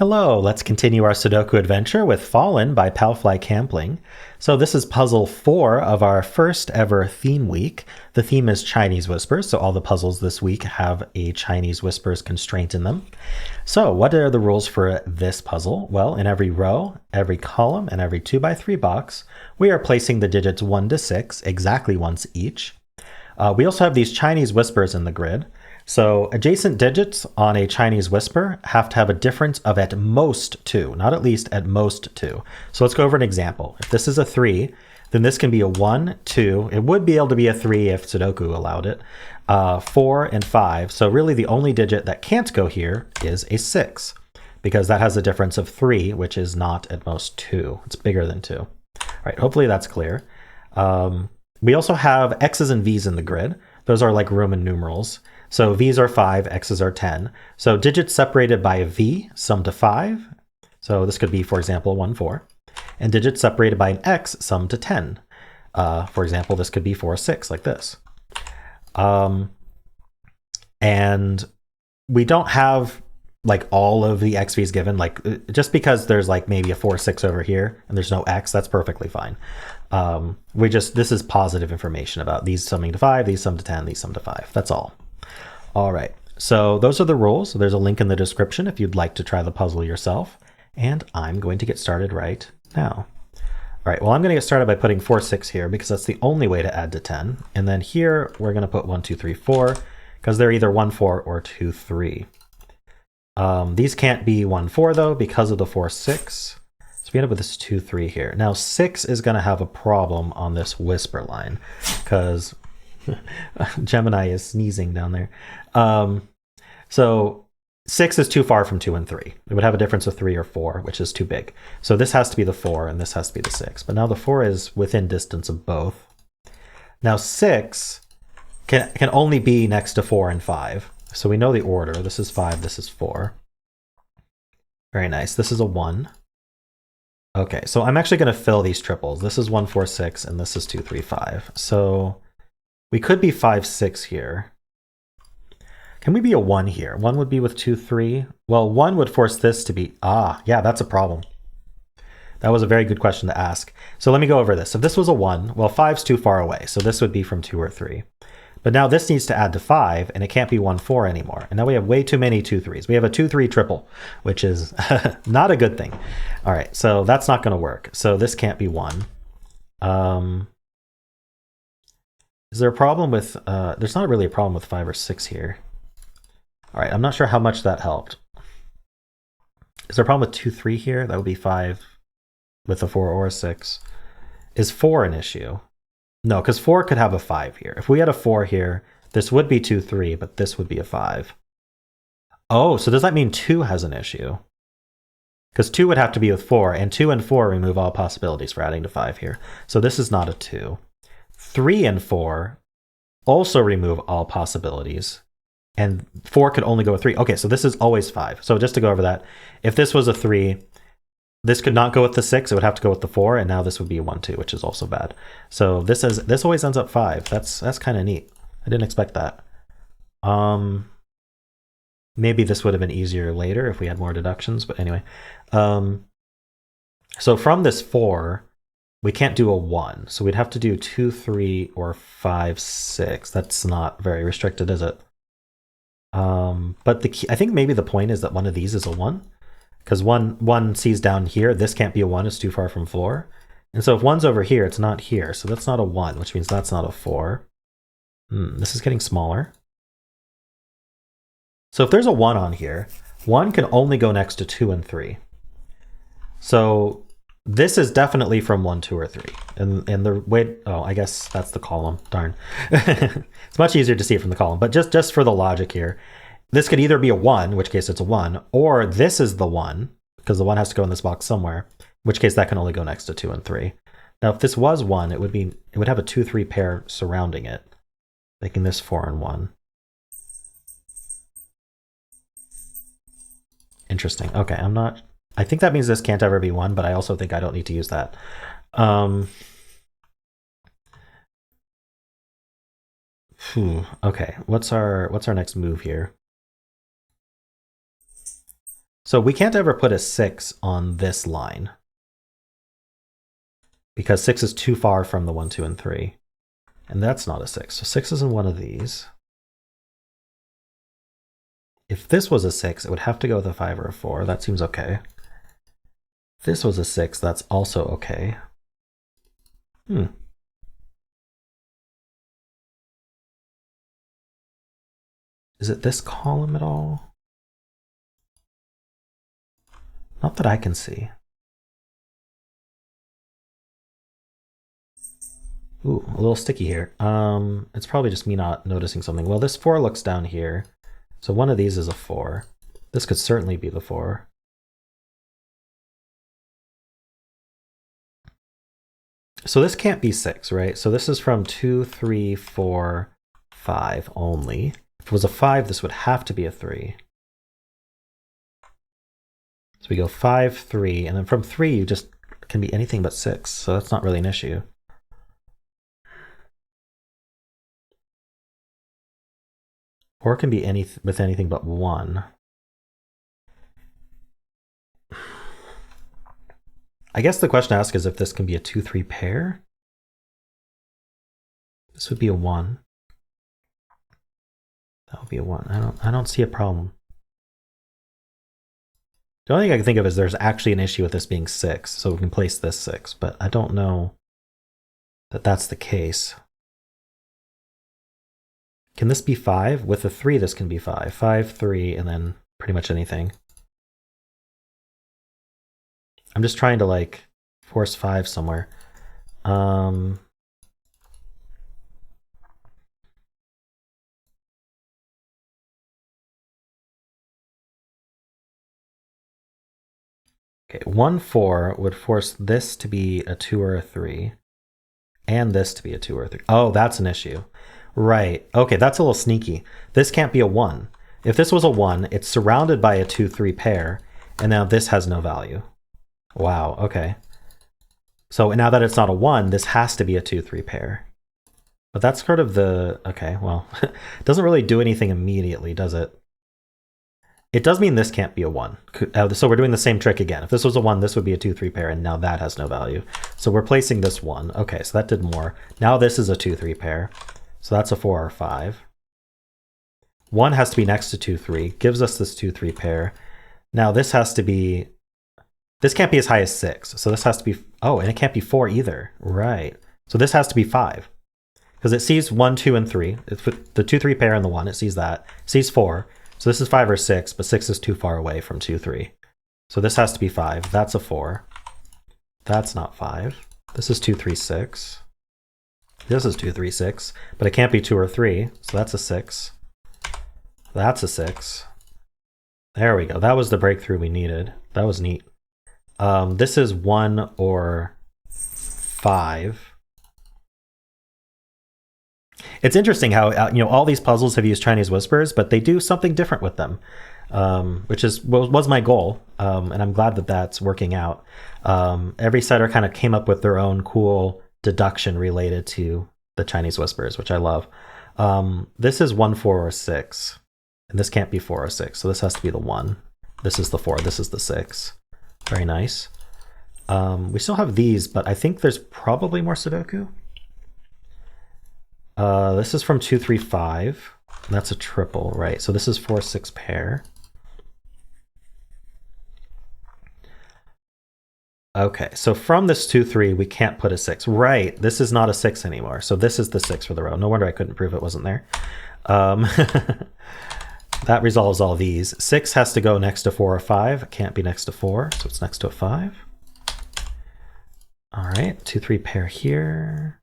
Hello, let's continue our Sudoku adventure with Fallen by Palfly Kampling. So this is puzzle 4 of our first ever theme week. The theme is Chinese whispers, so all the puzzles this week have a Chinese whispers constraint in them. So what are the rules for this puzzle? Well, in every row, every column, and every 2x3 box, we are placing the digits 1 to 6 exactly once each. We also have these Chinese whispers in the grid. So adjacent digits on a Chinese whisper have to have a difference of at most 2, not at least, at most 2. So let's go over an example. If this is a 3, then this can be a 1, 2. It would be able to be a 3 if Sudoku allowed it. 4 and 5. So really the only digit that can't go here is a 6, because that has a difference of 3, which is not at most 2. It's bigger than 2. All right, hopefully that's clear. We also have X's and V's in the grid. Those are like Roman numerals. So V's are 5, X's are 10. So digits separated by a V sum to 5. So this could be, for example, 1, 4. And digits separated by an X sum to 10. For example, this could be 4, 6, like this. And we don't have like all of the XVs given, like just because there's like maybe a 4, 6 over here and there's no X, that's perfectly fine. This is positive information about these summing to 5, these sum to 10, these sum to 5. That's all. All right, so those are the rules. There's a link in the description if you'd like to try the puzzle yourself. And I'm going to get started right now. All right, well, I'm going to get started by putting 4, 6 here because that's the only way to add to 10. And then here, we're going to put 1, 2, 3, 4 because they're either 1, 4 or 2, 3. These can't be 1, 4 though because of the 4, 6. So we end up with this 2, 3 here. Now 6 is going to have a problem on this whisper line because Gemini is sneezing down there. So 6 is too far from 2 and 3. It would have a difference of 3 or 4, which is too big. So this has to be the 4 and this has to be the 6. But now the 4 is within distance of both. Now 6 can only be next to 4 and 5. So we know the order. This is 5, this is 4. Very nice. This is a 1. Okay, so I'm actually going to fill these triples. This is 1, 4, 6, and this is 2, 3, 5. So we could be 5, 6 here. Can we be a 1 here? 1 would be with 2, 3. Well, 1 would force this to be, yeah, that's a problem. That was a very good question to ask. So let me go over this. If this was a 1, well, 5's too far away. So this would be from 2 or 3. But now this needs to add to 5, and it can't be 1, 4 anymore. And now we have way too many 2, 3s. We have a 2, 3 triple, which is not a good thing. All right, so that's not going to work. So this can't be 1. Is there a problem with, there's not really a problem with 5 or 6 here. All right, I'm not sure how much that helped. Is there a problem with 2, 3 here? That would be 5 with a 4 or a 6. Is 4 an issue? No, because 4 could have a 5 here. If we had a 4 here, this would be 2, 3, but this would be a 5. Oh, so does that mean 2 has an issue? Because 2 would have to be with 4, and 2 and 4 remove all possibilities for adding to 5 here. So this is not a 2. 3 and 4 also remove all possibilities. And 4 could only go with 3. Okay, so this is always 5. So just to go over that, if this was a 3, this could not go with the 6. It would have to go with the 4, and now this would be a 1, 2, which is also bad. So this always ends up 5. That's kind of neat. I didn't expect that. Maybe this would have been easier later if we had more deductions, but anyway. So from this 4, we can't do a 1. So we'd have to do 2, 3, or 5, 6. That's not very restricted, is it? But the key, I think maybe the point is that one of these is a 1. Because 1 sees down here, this can't be a 1, it's too far from floor. And so if 1's over here, it's not here. So that's not a 1, which means that's not a 4. This is getting smaller. So if there's a 1 on here, 1 can only go next to 2 and 3. So this is definitely from 1, 2, or 3. And the way, I guess that's the column. Darn. It's much easier to see it from the column. But just for the logic here, this could either be a 1, in which case it's a 1, or this is the 1, because the 1 has to go in this box somewhere, in which case that can only go next to 2 and 3. Now, if this was 1, it would have a 2, 3 pair surrounding it, making this 4 and 1. Interesting. Okay, I think that means this can't ever be 1, but I also think I don't need to use that. Okay, what's our next move here? So we can't ever put a 6 on this line because 6 is too far from the 1, 2, and 3. And that's not a 6. So 6 is in one of these. If this was a 6, it would have to go with a 5 or a 4. That seems okay. If this was a 6, that's also okay. Is it this column at all? Not that I can see. Ooh, a little sticky here. It's probably just me not noticing something. Well, this 4 looks down here. So one of these is a 4. This could certainly be the 4. So this can't be 6, right? So this is from 2, 3, 4, 5 only. If it was a 5, this would have to be a 3. So we go 5, 3, and then from 3 you just can be anything but 6, so that's not really an issue. Or it can be with anything but 1. I guess the question to ask is if this can be a 2, 3 pair. This would be a 1. That would be a 1. I don't see a problem. The only thing I can think of is there's actually an issue with this being 6, so we can place this 6, but I don't know that that's the case. Can this be 5? With a 3, this can be 5. 5, 3, and then pretty much anything. I'm just trying to like force 5 somewhere. Okay, 1, 4 would force this to be a 2 or a 3, and this to be a 2 or a 3. Oh, that's an issue. Right. Okay, that's a little sneaky. This can't be a 1. If this was a 1, it's surrounded by a 2, 3 pair, and now this has no value. Wow, okay. So now that it's not a 1, this has to be a 2, 3 pair. But that's sort of the... Okay, well, it doesn't really do anything immediately, does it? It does mean this can't be a 1. So we're doing the same trick again. If this was a 1, this would be a 2, 3 pair, and now that has no value. So we're placing this 1. Okay, so that did more. Now this is a 2, 3 pair. So that's a 4 or 5. 1 has to be next to 2, 3. Gives us this 2, 3 pair. Now this has to be... This can't be as high as 6. So this has to be... Oh, and it can't be 4 either. Right. So this has to be 5. Because it sees 1, 2, and 3. It's the 2, 3 pair and the 1. It sees that. It sees 4. So this is 5 or 6, but 6 is too far away from 2, 3. So this has to be 5. That's a 4. That's not 5. This is 2, 3, 6. This is 2, 3, 6. But it can't be 2 or 3. So that's a 6. That's a 6. There we go. That was the breakthrough we needed. That was neat. This is 1 or 5. It's interesting how all these puzzles have used Chinese whispers, but they do something different with them, which was my goal, and I'm glad that that's working out. Every setter kind of came up with their own cool deduction related to the Chinese whispers, which I love. This is 1, 4, or 6, and this can't be 4 or 6, so this has to be the 1. This is the 4. This is the 6. Very nice. We still have these, but I think there's probably more Sudoku. This is from 2, 3, 5. And that's a triple, right? So this is 4, 6 pair. Okay, so from this 2, 3, we can't put a 6. Right, this is not a 6 anymore. So this is the 6 for the row. No wonder I couldn't prove it wasn't there. That resolves all these. 6 has to go next to 4 or 5. It can't be next to 4, so it's next to a 5. All right, 2, 3 pair here.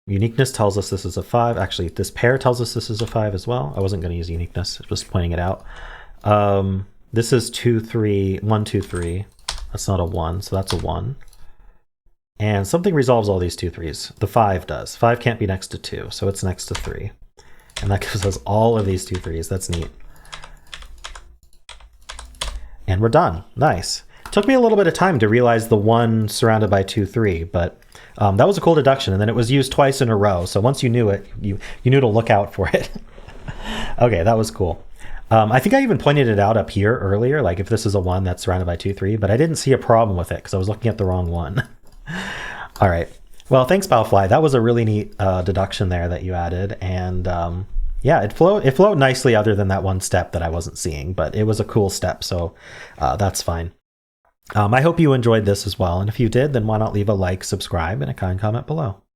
Uniqueness tells us this is a 5. Actually, this pair tells us this is a 5 as well. I wasn't going to use uniqueness, just pointing it out. This is 2, 3, 1, 2, 3. That's not a 1, so that's a 1. And something resolves all these 2, 3s. The 5 does. 5 can't be next to 2, so it's next to 3. And that gives us all of these 2, 3s. That's neat. And we're done. Nice. Took me a little bit of time to realize the 1 surrounded by 2, 3, but that was a cool deduction, and then it was used twice in a row. So once you knew it, you knew to look out for it. Okay, that was cool. I think I even pointed it out up here earlier, like if this is a 1 that's surrounded by 2, 3, but I didn't see a problem with it because I was looking at the wrong one. All right. Well, thanks, Palfly. That was a really neat deduction there that you added. And yeah, it flowed nicely other than that one step that I wasn't seeing, but it was a cool step, so that's fine. I hope you enjoyed this as well. And if you did, then why not leave a like, subscribe, and a kind comment below.